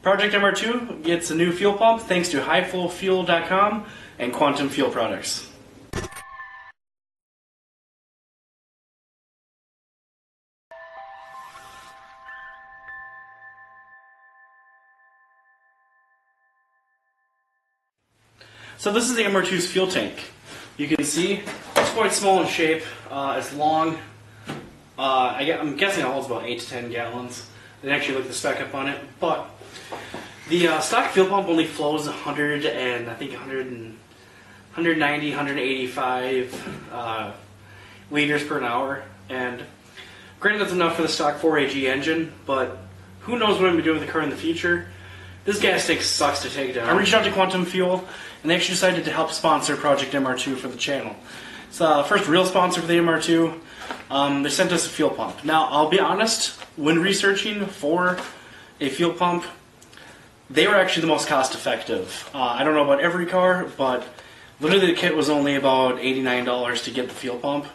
Project MR2 gets a new fuel pump thanks to highflowfuel.com and Quantum Fuel Products. So this is the MR2's fuel tank. You can see it's quite small in shape. It's long. I'm guessing it holds about 8 to 10 gallons. I didn't actually look at the spec up on it, but the stock fuel pump only flows 190, 185 liters per hour. And granted, that's enough for the stock 4AG engine, but who knows what I'm going to be doing with the car in the future. This gas tank sucks to take down. I reached out to Quantum Fuel, and they actually decided to help sponsor Project MR2 for the channel. It's the first real sponsor for the MR2. They sent us a fuel pump. Now, I'll be honest, when researching for a fuel pump, they were actually the most cost effective. I don't know about every car, but literally the kit was only about $89 to get the fuel pump.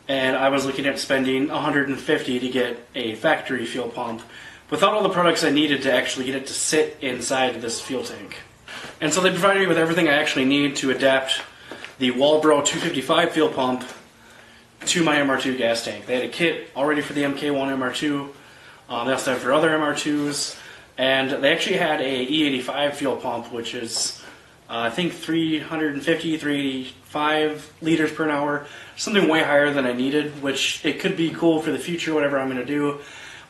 And I was looking at spending $150 to get a factory fuel pump without all the products I needed to actually get it to sit inside this fuel tank. And so they provided me with everything I actually need to adapt the Walbro 255 fuel pump to my MR2 gas tank. They had a kit already for the MK1 MR2. They also had for other MR2s. And they actually had a E85 fuel pump, which is, I think, 350, 385 liters per hour. Something way higher than I needed, which it could be cool for the future, whatever I'm going to do.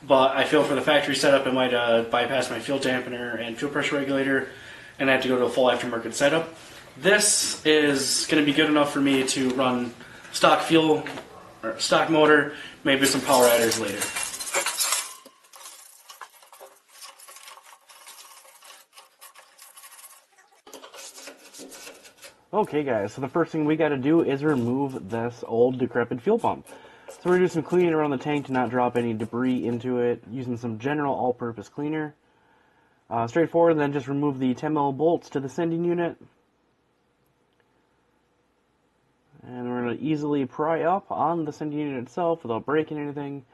But I feel for the factory setup, it might bypass my fuel dampener and fuel pressure regulator, and I have to go to a full aftermarket setup. This is going to be good enough for me to run stock fuel, or stock motor, maybe some power adders later. Okay guys, so the first thing we got to do is remove this old decrepit fuel pump. So we're going to do some cleaning around the tank to not drop any debris into it, using some general all-purpose cleaner. Straightforward, and then just remove the 10mm bolts to the sending unit. And we're going to easily pry up on the sending unit itself without breaking anything.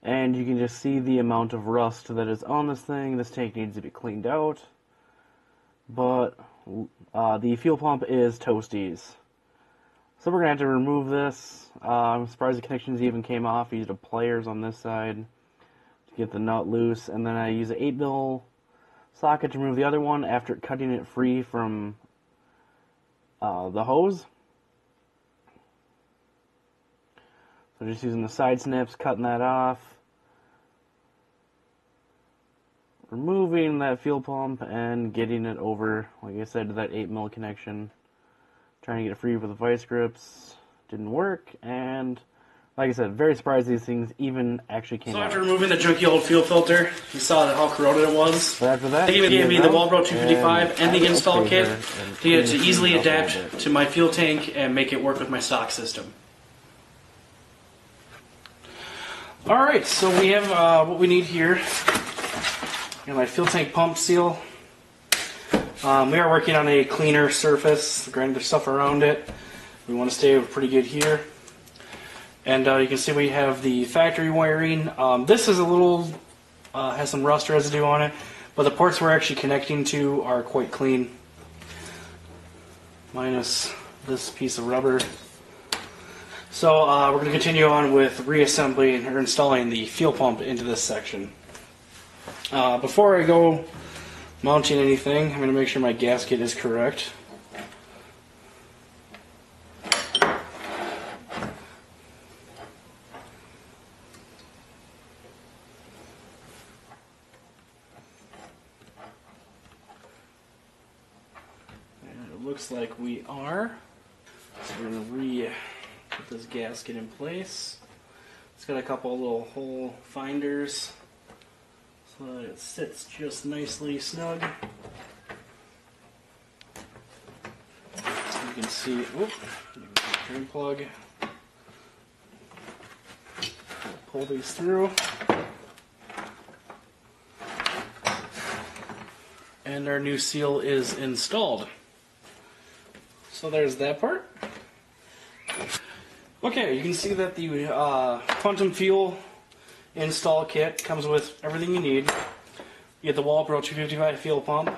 And you can just see the amount of rust that is on this thing. This tank needs to be cleaned out. But the fuel pump is toasties. So we're going to have to remove this. I'm surprised the connections even came off. I used a pliers on this side to get the nut loose. And then I use an 8mm socket to remove the other one after cutting it free from the hose. So just using the side snips, cutting that off. Removing that fuel pump and getting it over, like I said, to that 8mm connection. Trying to get it free with the vice grips. Didn't work, and like I said, very surprised these things even actually came out. So after removing the junky old fuel filter, you saw how corroded it was. So after that, they gave me the Walbro 255 and the install kit to get it to easily adapt to my fuel tank and make it work with my stock system. Alright, so we have what we need here. My fuel tank pump seal. We are working on a cleaner surface. Granted, there's stuff around it. We want to stay pretty good here. And you can see we have the factory wiring. This is a little, has some rust residue on it, but the ports we're actually connecting to are quite clean. Minus this piece of rubber. So we're going to continue on with reassembling or installing the fuel pump into this section. Before I go mounting anything, I'm going to make sure my gasket is correct. And it looks like we are. So we're going to put this gasket in place. It's got a couple of little hole finders so that it sits just nicely snug. You can see, drain plug. Pull these through. And our new seal is installed. So there's that part. Okay, you can see that the Quantum Fuel install kit comes with everything you need. You get the Walbro 255 fuel pump,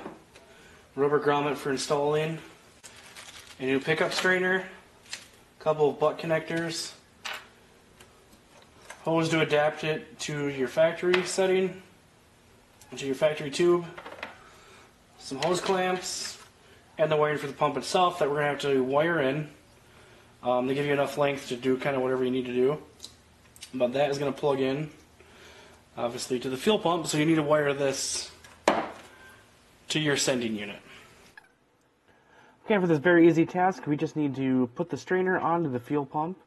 rubber grommet for installing, a new pickup strainer, a couple of butt connectors, hose to adapt it to your factory setting, to your factory tube, some hose clamps, and the wiring for the pump itself that we're going to have to wire in. They give you enough length to do kind of whatever you need to do. But that is going to plug in, obviously, to the fuel pump, so you need to wire this to your sending unit. Okay, for this very easy task, we just need to put the strainer onto the fuel pump.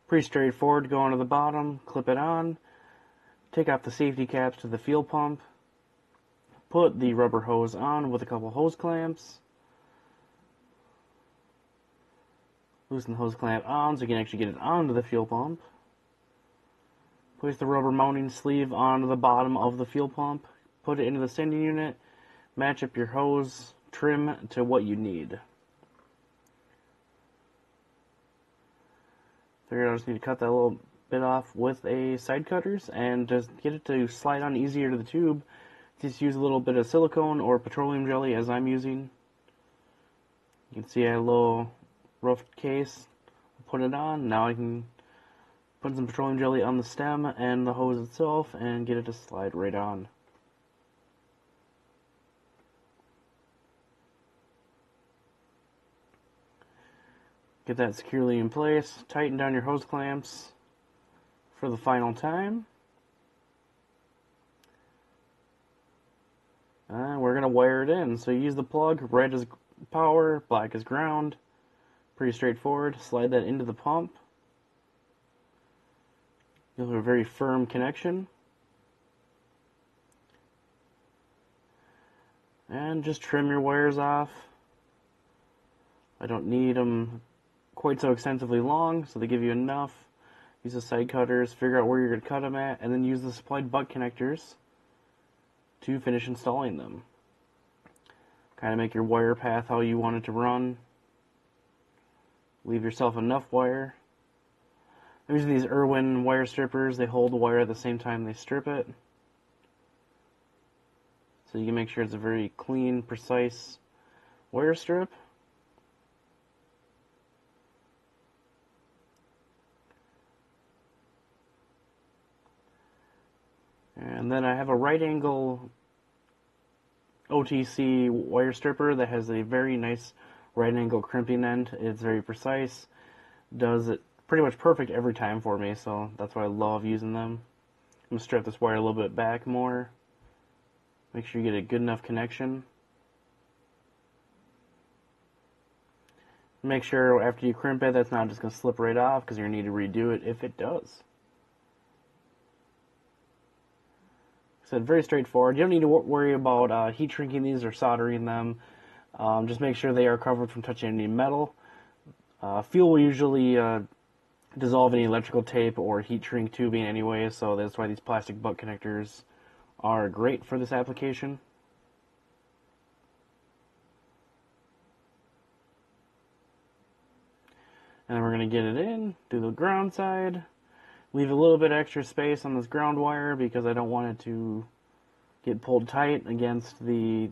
Pretty straightforward. Go onto the bottom, clip it on, take off the safety caps to the fuel pump, put the rubber hose on with a couple hose clamps, loosen the hose clamp on so you can actually get it onto the fuel pump, place the rubber mounting sleeve onto the bottom of the fuel pump, put it into the sending unit, match up your hose trim to what you need. Figured I just need to cut that little bit off with a side cutters and just get it to slide on easier to the tube. Just use a little bit of silicone or petroleum jelly as I'm using. You can see I had a little rough case. Put it on. Now I can put some petroleum jelly on the stem and the hose itself and get it to slide right on. Get that securely in place. Tighten down your hose clamps for the final time. And we're going to wire it in. So use the plug. Red is power, black is ground. Pretty straightforward. Slide that into the pump. You'll have a very firm connection. And just trim your wires off. I don't need them quite so extensively long, so they give you enough. Use the side cutters, figure out where you're going to cut them at, and then use the supplied butt connectors to finish installing them. Kind of make your wire path how you want it to run. Leave yourself enough wire. I'm using these Irwin wire strippers. They hold the wire at the same time they strip it. So you can make sure it's a very clean, precise wire strip. And then I have a right angle OTC wire stripper that has a very nice right angle crimping end. It's very precise. Does it pretty much perfect every time for me, so that's why I love using them. I'm going to strip this wire a little bit back more. Make sure you get a good enough connection. Make sure after you crimp it, that's not just going to slip right off, because you're going to need to redo it if it does. So very straightforward. You don't need to worry about heat shrinking these or soldering them. Just make sure they are covered from touching any metal. Fuel will usually dissolve any electrical tape or heat shrink tubing anyway, so that's why these plastic butt connectors are great for this application. And then we're going to get it in, do the ground side. Leave a little bit extra space on this ground wire because I don't want it to get pulled tight against the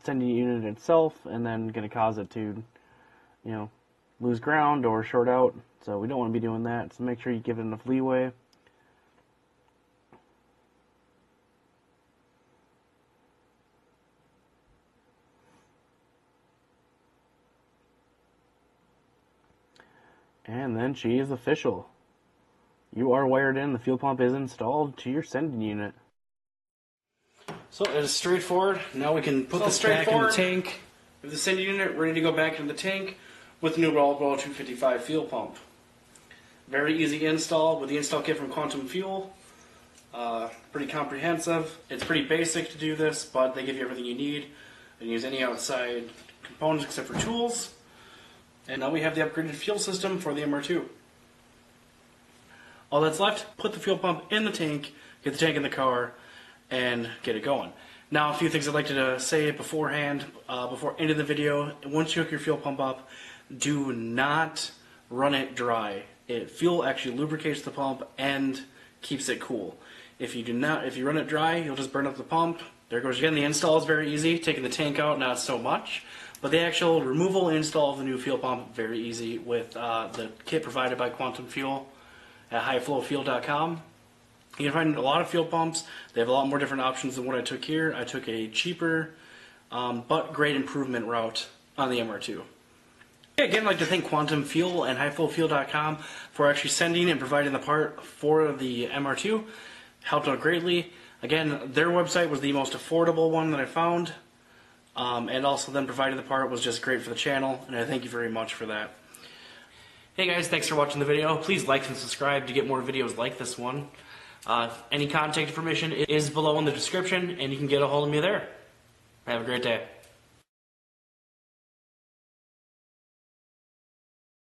sending unit itself and then going to cause it to, lose ground or short out. So we don't want to be doing that. So make sure you give it enough leeway. And then she is official. You are wired in. The fuel pump is installed to your sending unit. So it is straightforward. Now we can put this back in the tank. With the sending unit ready to go back in the tank with the new walbro 255 fuel pump. Very easy install with the install kit from Quantum Fuel. Pretty comprehensive. It's pretty basic to do this, but they give you everything you need. And use any outside components except for tools. And now we have the upgraded fuel system for the MR2. All that's left, put the fuel pump in the tank, get the tank in the car, and get it going. Now, a few things I'd like to say beforehand, before ending the video. Once you hook your fuel pump up, do not run it dry. Fuel actually lubricates the pump and keeps it cool. If you run it dry, you'll just burn up the pump. There goes again. The install is very easy. Taking the tank out, not so much. But the actual removal and install of the new fuel pump, very easy with the kit provided by Quantum Fuel at highflowfuel.com. You can find a lot of fuel pumps. They have a lot more different options than what I took here. I took a cheaper but great improvement route on the MR2. Again, I'd like to thank Quantum Fuel and highflowfuel.com for actually sending and providing the part for the MR2. Helped out greatly. Again, their website was the most affordable one that I found. And also them providing the part was just great for the channel, and I thank you very much for that. Hey guys, thanks for watching the video. Please like and subscribe to get more videos like this one. Any contact information is below in the description, and you can get a hold of me there. Have a great day.